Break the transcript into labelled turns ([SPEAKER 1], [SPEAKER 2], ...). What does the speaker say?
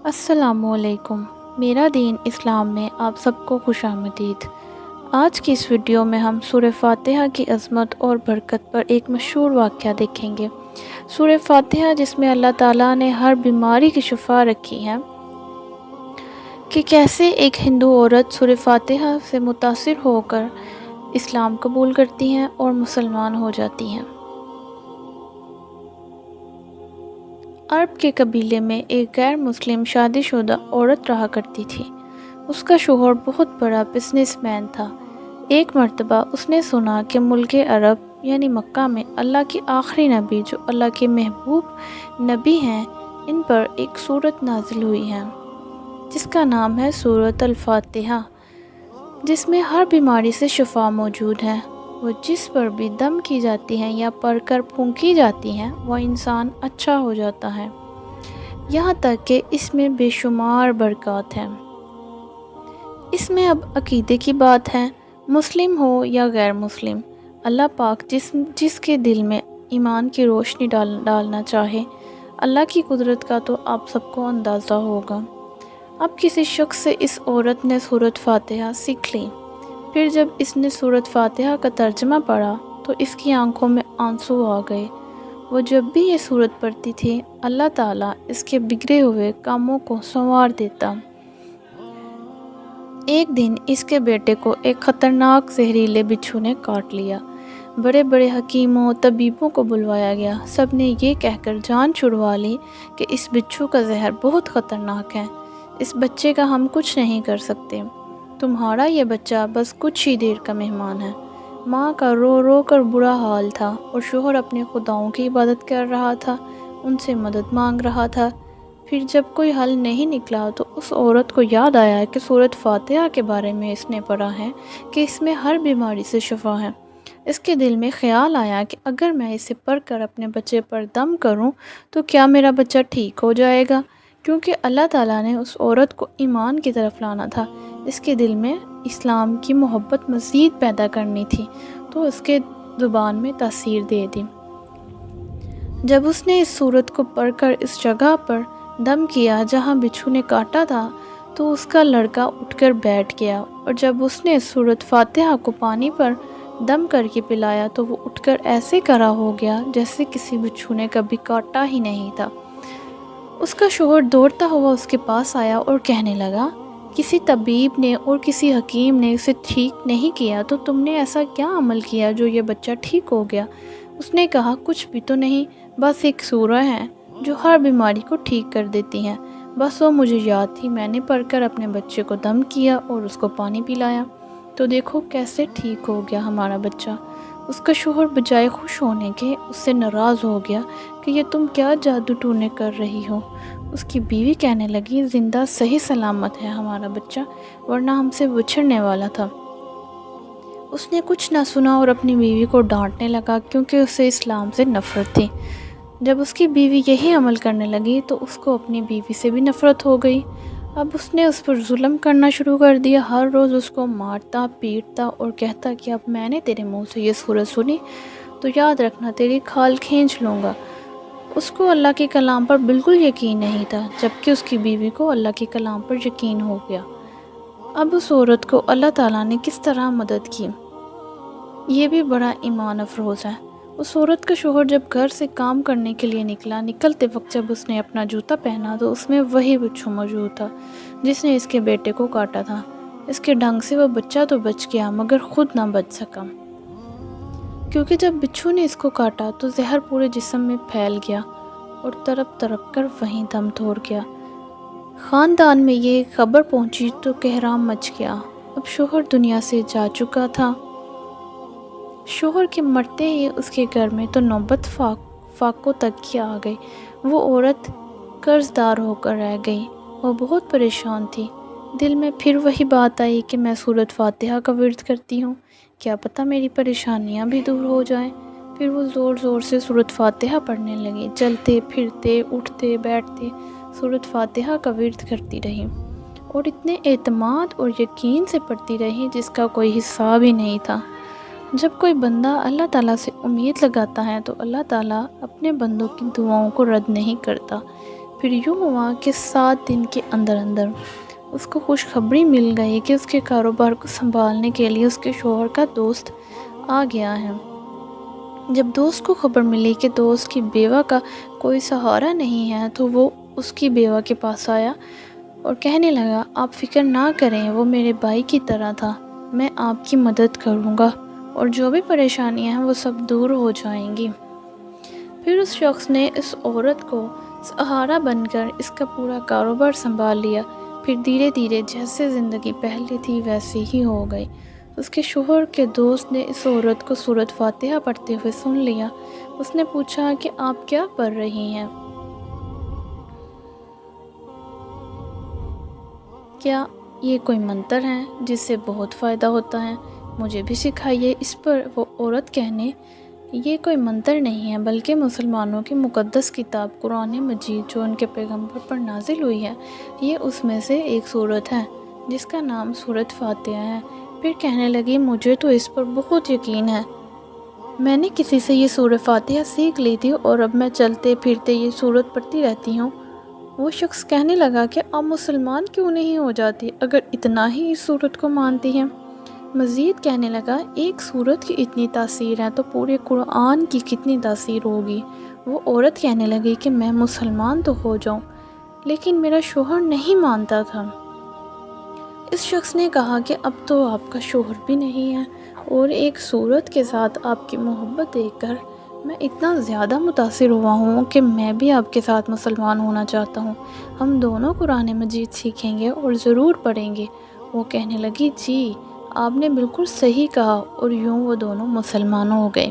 [SPEAKER 1] السلام علیکم۔ میرا دین اسلام میں آپ سب کو خوش آمدید۔ آج کی اس ویڈیو میں ہم سورہ فاتحہ کی عظمت اور برکت پر ایک مشہور واقعہ دیکھیں گے۔ سورہ فاتحہ جس میں اللہ تعالیٰ نے ہر بیماری کی شفا رکھی ہے، کہ کیسے ایک ہندو عورت سورہ فاتحہ سے متاثر ہو کر اسلام قبول کرتی ہیں اور مسلمان ہو جاتی ہیں۔ عرب کے قبیلے میں ایک غیر مسلم شادی شدہ عورت رہا کرتی تھی۔ اس کا شوہر بہت بڑا بزنس مین تھا۔ ایک مرتبہ اس نے سنا کہ ملک عرب یعنی مکہ میں اللہ کے آخری نبی جو اللہ کے محبوب نبی ہیں، ان پر ایک سورت نازل ہوئی ہے جس کا نام ہے سورۃ الفاتحہ، جس میں ہر بیماری سے شفا موجود ہے۔ وہ جس پر بھی دم کی جاتی ہیں یا پڑھ کر پھونکی جاتی ہیں وہ انسان اچھا ہو جاتا ہے، یہاں تک کہ اس میں بے شمار برکات ہیں۔ اس میں اب عقیدے کی بات ہے، مسلم ہو یا غیر مسلم، اللہ پاک جس کے دل میں ایمان کی روشنی ڈالنا چاہے، اللہ کی قدرت کا تو آپ سب کو اندازہ ہوگا۔ اب کسی شخص سے اس عورت نے سورۃ فاتحہ سیکھ لی۔ پھر جب اس نے سورۃ فاتحہ کا ترجمہ پڑھا تو اس کی آنکھوں میں آنسو آ گئے۔ وہ جب بھی یہ سورت پڑھتی تھی، اللہ تعالیٰ اس کے بگڑے ہوئے کاموں کو سنوار دیتا۔ ایک دن اس کے بیٹے کو ایک خطرناک زہریلے بچھو نے کاٹ لیا۔ بڑے بڑے حکیموں طبیبوں کو بلوایا گیا۔ سب نے یہ کہہ کر جان چھڑوا لی کہ اس بچھو کا زہر بہت خطرناک ہے، اس بچے کا ہم کچھ نہیں کر سکتے، تمہارا یہ بچہ بس کچھ ہی دیر کا مہمان ہے۔ ماں کا رو رو کر برا حال تھا اور شوہر اپنے خداؤں کی عبادت کر رہا تھا، ان سے مدد مانگ رہا تھا۔ پھر جب کوئی حل نہیں نکلا تو اس عورت کو یاد آیا کہ سورۃ فاتحہ کے بارے میں اس نے پڑھا ہے کہ اس میں ہر بیماری سے شفا ہے۔ اس کے دل میں خیال آیا کہ اگر میں اسے پڑھ کر اپنے بچے پر دم کروں تو کیا میرا بچہ ٹھیک ہو جائے گا؟ کیونکہ اللہ تعالیٰ نے اس عورت کو ایمان کی طرف لانا تھا، اس کے دل میں اسلام کی محبت مزید پیدا کرنی تھی، تو اس کے زبان میں تاثیر دے دی۔ جب اس نے اس سورت کو پڑھ کر اس جگہ پر دم کیا جہاں بچھو نے کاٹا تھا تو اس کا لڑکا اٹھ کر بیٹھ گیا، اور جب اس نے سورۃ فاتحہ کو پانی پر دم کر کے پلایا تو وہ اٹھ کر ایسے کھڑا ہو گیا جیسے کسی بچھو نے کبھی کاٹا ہی نہیں تھا۔ اس کا شوہر دوڑتا ہوا اس کے پاس آیا اور کہنے لگا، کسی طبیب نے اور کسی حکیم نے اسے ٹھیک نہیں کیا تو تم نے ایسا کیا عمل کیا جو یہ بچہ ٹھیک ہو گیا؟ اس نے کہا، کچھ بھی تو نہیں، بس ایک سورہ ہے جو ہر بیماری کو ٹھیک کر دیتی ہے، بس وہ مجھے یاد تھی، میں نے پڑھ کر اپنے بچے کو دم کیا اور اس کو پانی پلایا، تو دیکھو کیسے ٹھیک ہو گیا ہمارا بچہ۔ اس کا شوہر بجائے خوش ہونے کے اس سے ناراض ہو گیا کہ یہ تم کیا جادو ٹونے کر رہی ہو۔ اس کی بیوی کہنے لگی، زندہ صحیح سلامت ہے ہمارا بچہ، ورنہ ہم سے بچھڑنے والا تھا۔ اس نے کچھ نہ سنا اور اپنی بیوی کو ڈانٹنے لگا کیونکہ اسے اسلام سے نفرت تھی۔ جب اس کی بیوی یہی عمل کرنے لگی تو اس کو اپنی بیوی سے بھی نفرت ہو گئی۔ اب اس نے اس پر ظلم کرنا شروع کر دیا، ہر روز اس کو مارتا پیٹتا اور کہتا کہ اب میں نے تیرے منہ سے یہ سورت سنی تو یاد رکھنا تیری کھال کھینچ لوں گا۔ اس کو اللہ کے کلام پر بالکل یقین نہیں تھا، جبکہ اس کی بیوی کو اللہ کے کلام پر یقین ہو گیا۔ اب اس عورت کو اللہ تعالیٰ نے کس طرح مدد کی، یہ بھی بڑا ایمان افروز ہے۔ اس عورت کا شوہر جب گھر سے کام کرنے کے لیے نکلتے وقت جب اس نے اپنا جوتا پہنا تو اس میں وہی بچھو موجود تھا جس نے اس کے بیٹے کو کاٹا تھا۔ اس کے ڈھنگ سے وہ بچہ تو بچ گیا مگر خود نہ بچ سکا، کیونکہ جب بچھو نے اس کو کاٹا تو زہر پورے جسم میں پھیل گیا اور تڑپ تڑپ کر وہیں دم توڑ گیا۔ خاندان میں یہ خبر پہنچی تو کہرام مچ گیا۔ اب شوہر دنیا سے جا چکا تھا۔ شوہر کے مرتے ہی اس کے گھر میں تو نوبت فاقوں تک کی آ گئی۔ وہ عورت قرض دار ہو کر رہ گئی، وہ بہت پریشان تھی۔ دل میں پھر وہی بات آئی کہ میں سورۃ فاتحہ کا ورد کرتی ہوں، کیا پتہ میری پریشانیاں بھی دور ہو جائیں۔ پھر وہ زور زور سے سورۃ فاتحہ پڑھنے لگی، چلتے پھرتے اٹھتے بیٹھتے سورۃ فاتحہ کا ورد کرتی رہی، اور اتنے اعتماد اور یقین سے پڑھتی رہی جس کا کوئی حساب ہی نہیں تھا۔ جب کوئی بندہ اللہ تعالیٰ سے امید لگاتا ہے تو اللہ تعالیٰ اپنے بندوں کی دعاؤں کو رد نہیں کرتا۔ پھر یوں ہوا کہ 7 دن کے اندر اندر اس کو خوشخبری مل گئی کہ اس کے کاروبار کو سنبھالنے کے لیے اس کے شوہر کا دوست آ گیا ہے۔ جب دوست کو خبر ملی کہ دوست کی بیوہ کا کوئی سہارا نہیں ہے تو وہ اس کی بیوہ کے پاس آیا اور کہنے لگا، آپ فکر نہ کریں، وہ میرے بھائی کی طرح تھا، میں آپ کی مدد کروں گا اور جو بھی پریشانیاں ہیں وہ سب دور ہو جائیں گی۔ پھر اس شخص نے اس عورت کو سہارا بن کر اس کا پورا کاروبار سنبھال لیا۔ پھر دھیرے دھیرے جیسے زندگی پہلے تھی ویسے ہی ہو گئی۔ اس کے شوہر کے دوست نے اس عورت کو سورۃ فاتحہ پڑھتے ہوئے سن لیا۔ اس نے پوچھا کہ آپ کیا پڑھ رہی ہیں؟ کیا یہ کوئی منتر ہے جس سے بہت فائدہ ہوتا ہے؟ مجھے بھی سکھائیے۔ اس پر وہ عورت کہنے، یہ کوئی منتر نہیں ہے بلکہ مسلمانوں کی مقدس کتاب قرآن مجید جو ان کے پیغمبر پر نازل ہوئی ہے، یہ اس میں سے ایک سورت ہے جس کا نام سورۃ فاتحہ ہے۔ پھر کہنے لگی، مجھے تو اس پر بہت یقین ہے، میں نے کسی سے یہ سورۃ فاتحہ سیکھ لی تھی اور اب میں چلتے پھرتے یہ سورت پڑھتی رہتی ہوں۔ وہ شخص کہنے لگا کہ آپ مسلمان کیوں نہیں ہو جاتی اگر اتنا ہی اس سورت کو مانتی ہیں؟ مزید کہنے لگا، ایک سورت کی اتنی تاثیر ہے تو پورے قرآن کی کتنی تاثیر ہوگی۔ وہ عورت کہنے لگی کہ میں مسلمان تو ہو جاؤں لیکن میرا شوہر نہیں مانتا تھا۔ اس شخص نے کہا کہ اب تو آپ کا شوہر بھی نہیں ہے اور ایک سورت کے ساتھ آپ کی محبت دیکھ کر میں اتنا زیادہ متاثر ہوا ہوں کہ میں بھی آپ کے ساتھ مسلمان ہونا چاہتا ہوں، ہم دونوں قرآن مجید سیکھیں گے اور ضرور پڑھیں گے۔ وہ کہنے لگی، جی آپ نے بالکل صحیح کہا، اور یوں وہ دونوں مسلمان ہو گئے۔